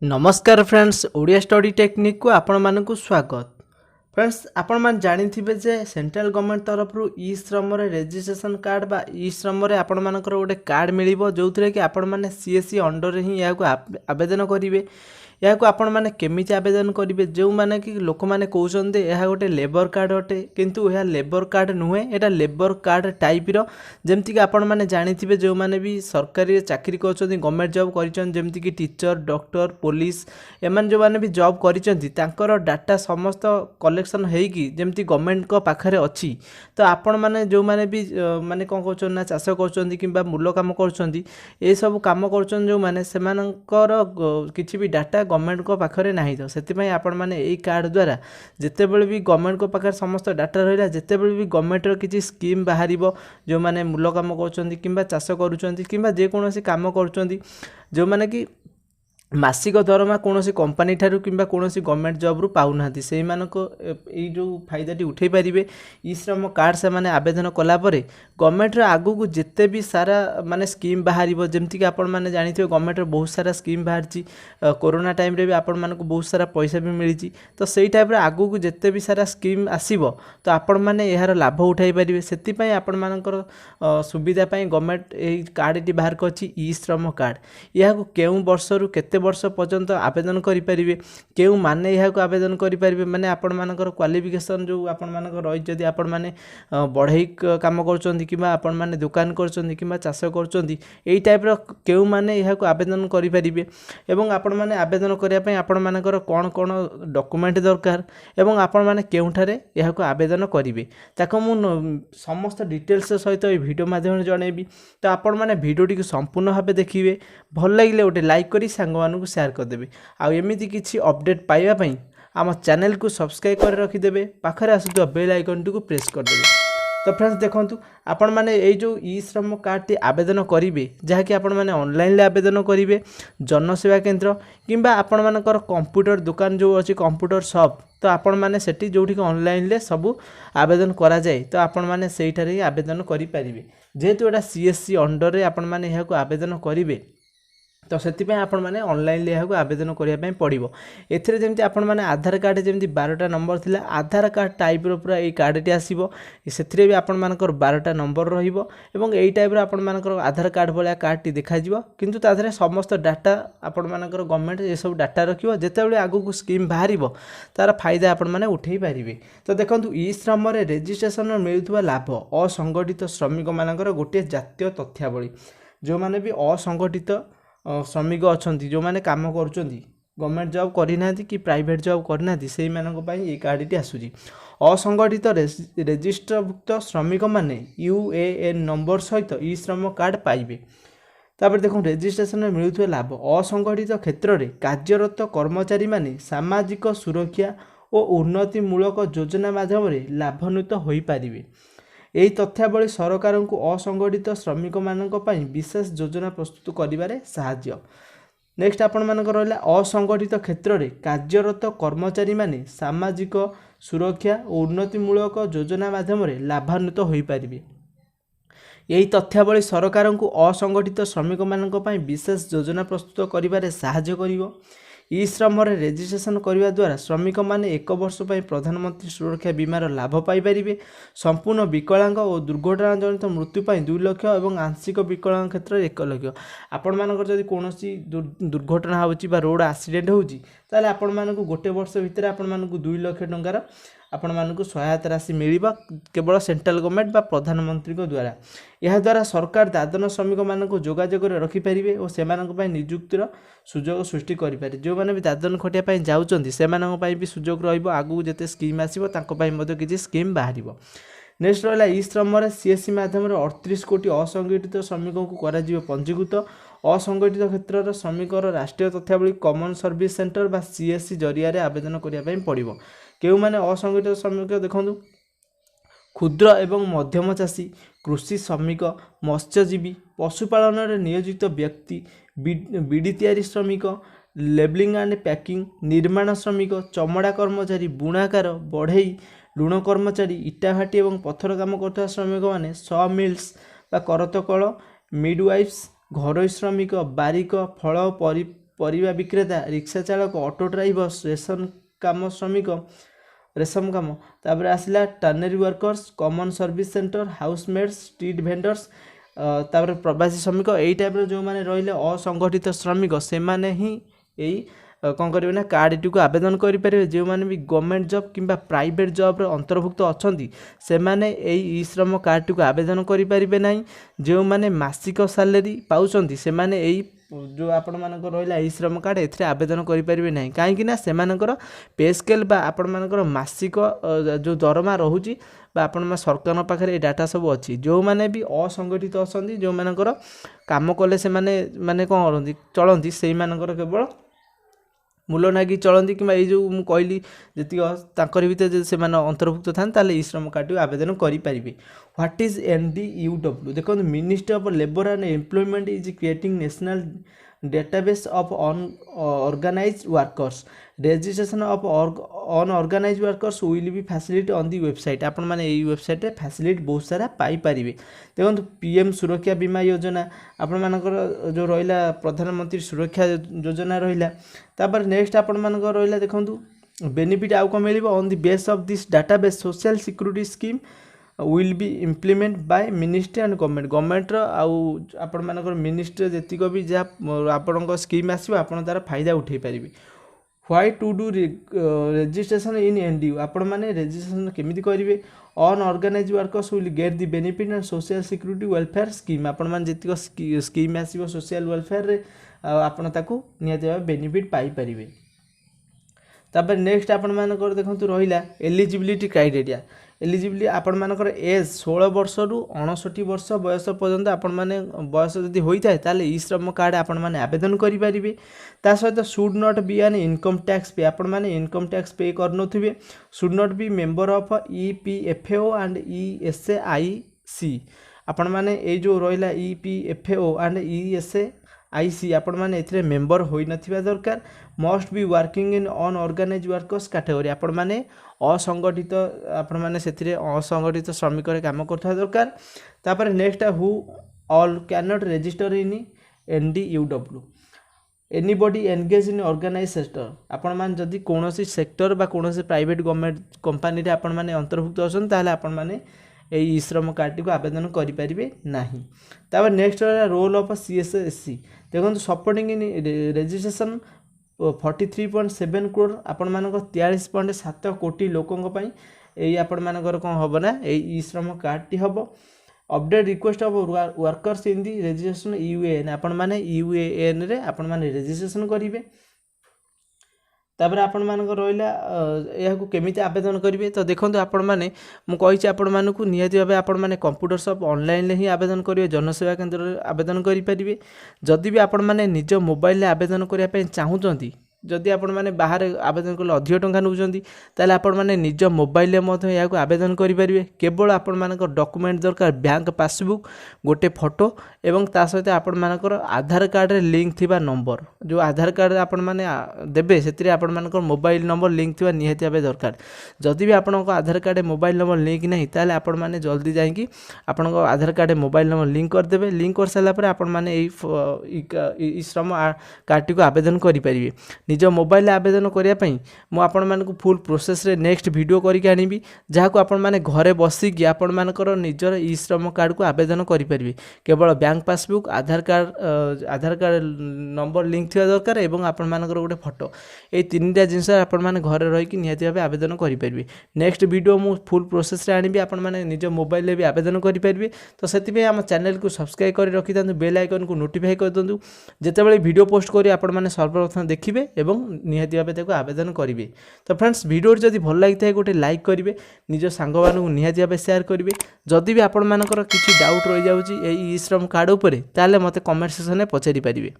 नमस्कार friends Odia study technique को आपण मानकु स्वागत। फ्रेंड्स आपण मान जानिथिबे जे सेंट्रल गवर्नमेंट तरफ रु ई श्रम रे रजिस्ट्रेशन कार्ड बा ई श्रम रे आपण मानकर गोटे कार्ड मिलिबो जोथरे कि आपण माने सीएससी अंडर रे ही याको आवेदन करिवे। याको आपण माने केमिति आवेदन करिवे जो माने कि लोक माने कहउछन दे यहा गोटे लेबर कार्ड अटे किंतु यहा लेबर कार्ड नुहे एटा लेबर कार्ड टाइप रो जेमति कि आपण माने जानिथिबे जो माने भी सरकारी चाकरी करछन गवर्नमेंट जॉब करिछन जेमति कि टीचर डॉक्टर पुलिस एमान जो माने भी जॉब करिछन तांकर डाटा समस्त कलेक्शन हेकी जेमति गवर्नमेंट को पाखरे अछि तो आपण माने जो माने भी माने कोन कहउछन ना चाष करछन किबा मूल काम करछन ए सब काम करछन जो माने सेमानकर किछि भी डाटा गवर्नमेंट को पाखरे नाही तो सेति आपण माने एई कार्ड द्वारा जेतेबेले भी गवर्नमेंट को पाखरे समस्त डाटा रहिला जेतेबेले भी गवर्नमेंट रो किछि स्कीम बाहरिबो जो माने मूल काम करछन किबा चाष करूछन किबा जे कोनोसी काम करछन जो माने कि मासिक दरमा कोनोसी कंपनी ठारू किबा कोनोसी गवर्नमेंट जॉब रु पाउना से मानको ए जो फायदाटी उठे पारिबे ई श्रम कार्ड से माने आवेदन कला परे गवर्नमेंट रो आगु को जिते भी सारा माने स्कीम बाहरिबो जेमति कि आपण माने जानिथिबे गवर्नमेंट रो बहुत सारा स्कीम बाहरची कोरोना टाइम रे भी आपण मानको बहुत सारा पैसा भी मिलिची तो सेई टाइप रे आगु को जिते भी सारा स्कीम आसीबो तो आपण माने एहार लाभ उठाई पारिबे सेति पई आपण मानकर सुविधा पई गवर्नमेंट ए कार्ड टी बाहर करची ई श्रम कार्ड या को केउ वर्ष रु केते वर्ष पर्यंत आवेदन करि परिबे केउ माने यहा को आवेदन करि परिबे माने आपण मानकर क्वालिफिकेशन जो आपण मानकर रहि जदी आपण माने बढ़ई काम करचोंदी किबा आपण माने दुकान करचोंदी किबा चाष करचोंदी एई टाइप रो केउ माने यहा को आवेदन करि परिबे एवं आपण माने आवेदन करिया पई आपण मानकर कोन कोन डॉक्यूमेंट दरकार एवं आपण माने केउठारे यहा को आवेदन करिवे ताको मु समस्त डिटेल्स सहित ए वीडियो माध्यम जणेबी तो आपण माने वीडियो टी संपूर्ण भाबे देखिबे भल लागिले ओटे लाइक करी सांग मानकु शेयर कर देबे आ एमिति किछि अपडेट पाइबा पई आम चैनल को सब्सक्राइब कर रखि देबे पाखरे आसुतो बेल आइकन टी को प्रेस कर देबे। तो फ्रेंड्स देखंतु आपण माने ए जो ई श्रम कार्ड टी आवेदन करिवे जहा कि आपण माने ऑनलाइन ले आवेदन करिवे जनसेवा केंद्र किंबा आपण मानकर कंप्यूटर दुकान जो अछि कंप्यूटर शॉप तो आपण माने सेठी जोठी ऑनलाइन ले सब आवेदन करा जाय तो आपण माने सेठारे ही आवेदन करि परिवे जेहेतु एटा सीएससी अंडर रे आपण माने एहा को आवेदन करिवे तो से आपण मैंने ऑनलाइन यहाँ को आवेदन करने पड़ो एथिरे जमती आपण मैंने आधार कार्ड जमती 12टा नंबर थिला आधार कार्ड टाइप रो पूरा ये कार्डटी आसीबो सेथिरे भी आपण मानकर 12टा नंबर रहिबो एवं एई टाइप रो आपण मानकर आधार कार्ड भलिया कार्डटी देखा जिवो किंतु ताधरे समस्त डाटा आपण मानकर गवर्नमेंट ये सब डाटा रखिबो जेतेबेले आगु को स्कीम बाहरिबो तार फायदा आपण माने उठेई पारिबे। तो देखंतु ई श्रम रे रजिस्ट्रेशन मिलुवा लाभ असंगठित श्रमिक मानकर गोटे जातीय तथ्यावली जो माने भी असंगठित श्रमिक अच्छा जो मैंने कम कर गवर्नमेंट जॉब करना कि प्राइवेट जॉब करना से ये कार्डटी आसूरी असंगठित रेजिस्टरभुक्त श्रमिक माने UAN नंबर सहित ई श्रम कार्ड पाइबे। तापर देखो रजिस्ट्रेशन में मिलुवा लाभ असंगठित क्षेत्र में कार्यरत कर्मचारी माने सामाजिक सुरक्षा और उन्नतिमूलक योजना माध्यम लाभान्वित हो पारिबे। यही तथ्यावली सरकार को असंगठित श्रमिक मानक पई विशेष योजना प्रस्तुत करिबारे साहाय्य। नेक्स्ट आपण मानक रहला असंगठित क्षेत्र में कार्यरत कर्मचारी माने सामाजिक सुरक्षा और उन्नतिमूलक योजना माध्यम लाभान्वित हो पारिबे। यही तथ्यावली सरकार को असंगठित श्रमिक मानक पई विशेष योजना प्रस्तुत करिबारे साहाय्य करिवो। ई श्रम रजिस्ट्रेशन करने द्वारा श्रमिक माने 1 वर्ष पर प्रधानमंत्री सुरक्षा बीमार लाभ पाइपर संपूर्ण विकलांग और दुर्घटना जनित मृत्यु पर 2 लाख और आंशिक विकलांग क्षेत्र में 1 लाख। आपण मानकर जदि कोनोसी दुर्घटना होची बा रोड एक्सीडेंट होची ताले आपण मानकु गोटे वर्ष भितर आपण मानकु 2 लाख टंकार आपण मानकु सहायता राशि मिलिबा केवल सेंट्रल गवर्नमेंट बा प्रधानमंत्री को द्वारा। यह द्वारा सरकार दादन श्रमिक मानकु जोगाजोग रखि परिबे और सेमानक पई नियुक्तिर सुजोग सृष्टि करि पारे जो माने भी दादन खटिया पई जाउचंदी सेमानक पई भी सुजोग रहइबो आगु जेते स्कीम आसीबो तांको पई मते किछि स्कीम बाहरिबो। नेक्स्ट रहला ई श्रम रे सीएससी माध्यम 38 कोटी असंगठित श्रमिकों को करा जीव पंजीकृत असंगठित क्षेत्र श्रमिक राष्ट्रीय तथ्यावली कॉमन सर्विस सेंटर बा सीएससी जरिया रे आवेदन करिया पई पड़िबो। केउ माने असंगठित श्रमिक देखंतु क्षुद्र एवं मध्यम चाषी कृषि श्रमिक मत्स्यजीवी पशुपालन रे नियोजित व्यक्ति बीड़ी तैयारी श्रमिक लेबलिंग एंड पैकिंग निर्माण श्रमिक चमड़ा कर्मचारी बुणाकार बढ़ई लुण कर्मचारी इटाभाटी एवं पत्थर काम करता श्रमिक माने सॉ मिल्स बा करतकल मिडवाइफ्स घरोई श्रमिक बारिक फल परिवा विक्रेता रिक्शा चालक ऑटो ड्राइवर रेशम काम तापर आसला tannery workers common service centre housemates street vendors तापर प्रवासी श्रमिक यही टाइप जो मैंने रहिले असंगठित श्रमिक से माने ही यही कौन करेंगे ना कार्ड टी आवेदन करेंगे जो मैंने भी गवर्नमेंट जॉब किंबा प्राइवेट जॉब अंतर्भुक्त अच्छा से माने ई श्रम कार्ड टी आवेदन करेंगे ना जो मैंने मासिक सैलरी पाँच से माने यही जो आपण मानक रहा ई श्रम कार्ड ए आवेदन करेंगे ना कहीं से पे स्केल आपण मानकर मासिक जो दरमा रोचे आपण सरकार पाखे डाटा सब अच्छी जो मैंने भी असंगठित अच्छा जो मानकर काम कले से माने कौन करती चलती से केवल मूल नागी चलती कि ये जो मुझे कहली जी भितर से अंतर्भुक्त था ई श्रम कार्ड आवेदन करेंगे। व्हाट इज NDUW देखो ministry of labour and employment is creating national database of organised workers registration of unorganised workers will be facility on the website आपण मैंने यही वेबसाइट रे फैसिलिटी बहुत सारा पाई पारिबे। देखो PM सुरक्षा बीमा योजना आपण मानकर जो रहिला प्रधानमंत्री सुरक्षा योजना रहिला तापर नेक्स्ट आपण मानकर रहिला देखो बेनिफिट आउ कम मिलिबो on the base of this database social security scheme will be implement by ministry and government आपण मानकर मिनिस्ट्री जेतिक भी जहाँ आपण स्कीम आसो आपण तार फायदा उठे पारिबे। Why to do registration in NDU आपण माने रजिस्ट्रेशन केमिति करिवे unorganised workers will get the benefit and social security welfare scheme आपण माने जेतिक स्कीम आसीबो सोशल वेलफेयर रे आपण ताकू नियत बेनिफिट पाई परिवे। तापर नेक्स्ट आपण मानकर देखंतु रहिला एलिजिबिलिटी क्राइटेरिया एलिजिबिलिटी आपण मानकर एज 16 वर्ष रु 59 वर्ष बयस पर्यंत आपण माने बयस जदि होइताय ताले ई श्रम कार्ड आपण माने आवेदन करि परिबे। ता सहित should not be an income tax pay आपण माने इनकम टैक्स पे करनथिबे should not be member of EPFO and ESAIC आपण माने ए जो रहिला EPFO एंड ESAIC आपण माने एथिरे मेंबर होई नथिबा दरकार। Must be working in unorganised workers category आपण माने असंगठित आपण माने सेथिरे असंगठित श्रमिक रे काम करथा दरकार। तापर next who all can not register in NDUW anybody engage in organised sector आपण मान जदि कोनोसी सेक्टर बा कोनोसी प्राइवेट गवर्नमेंट कंपनी रे आपण माने अंतर्भुक्त अछन ताले आपण माने ई श्रम कार्ड को आवेदन करि परिबे नाही। तापर नेक्स्ट रोल ऑफ CSCS देखो सपोर्टिंग इन रजिस्ट्रेशन 43.7 करोड़ आपण मानक 43.7 कोटी लोकों पई एई आपण मानकर कोन होबो ना ई श्रम कार्ड टी होबो। Update request of workers in the registration UAN आपण माने UAN रे आपण माने रजिस्ट्रेशन करिवे। तापर आपण मानक रहिला या को केमिति आवेदन करिवे तो देखंतु आपण माने मु कहिछि आपण मानकु नियति भाबे आपण माने कंप्यूटर शॉप ऑनलाइन ले ही आवेदन करिवे जनसेवा केंद्र रे आवेदन करि परिवे। जदि भी आपण माने निज मोबाइल ले आवेदन करिया पे चाहुचंती जदि आपण माने बाहर आवेदन कले अधिक टंका नउचंती ताले आपण माने निज मोबाइल ले मधे या को आवेदन करि परिवे। केवल आपण मानक डॉक्यूमेंट दरकार बैंक पासबुक गोटे फोटो एवं ता सहित आपण मानकर आधार कार्ड रे लिंक थिबा नंबर जो आधार कार्ड आपण माने देबे सेतिरे आपण मानकर मोबाइल नंबर लिंक थिबा निहति आबे दरकार। जदि भी आपण को आधार कार्ड मोबाइल नंबर लिंक नहीं ताले आपण माने जल्दी जाई कि आपण को आधार कार्ड मोबाइल नंबर लिंक कर देबे। लिंक कर साला पर आपण माने ई श्रम कार्ड को आवेदन करि परिवे। निज मोबाइल आवेदन करिया पई मु आपण मानकु फुल प्रोसेस रे नेक्स्ट वीडियो करिक आनिबी जहाँ को आपण माने घरे बसिकी आपण मानकर निजर ई श्रम कार्ड को आवेदन करि परिबे। केवल बैंक पासबुक आधार कार्ड नंबर लिंक थिया दरकार एवं आपण मानकर गोटे फोटो ए तीनटा जिंस आपण माने घरे रही कि निहति भाबे आवेदन करि परिबे। नेक्स्ट वीडियो मु फुल प्रोसेस रे आनिबी आपण माने निज मोबाइल रे भी आवेदन करि परिबे। तो सेति पे हम चैनल को सब्सक्राइब करि रखि दंतु बेल आइकन को नोटिफाई कर दंतु जेतेबेले वीडियो पोस्ट करी आपण माने सर्वप्रथम देखिबे एवं निहति भाबे ताको आवेदन करिवे। तो फ्रेंड्स वीडियो जदि भल लागिथाय गोटे लाइक करिवे निज सांग मानकु निहति भाबे शेयर करिवे। जदि भी आपण मानकर किछि डाउट रहि जाउची ए ई श्रम कार्ड उपरे ताले मते कमेंट सेक्शन में पचारि परिवे।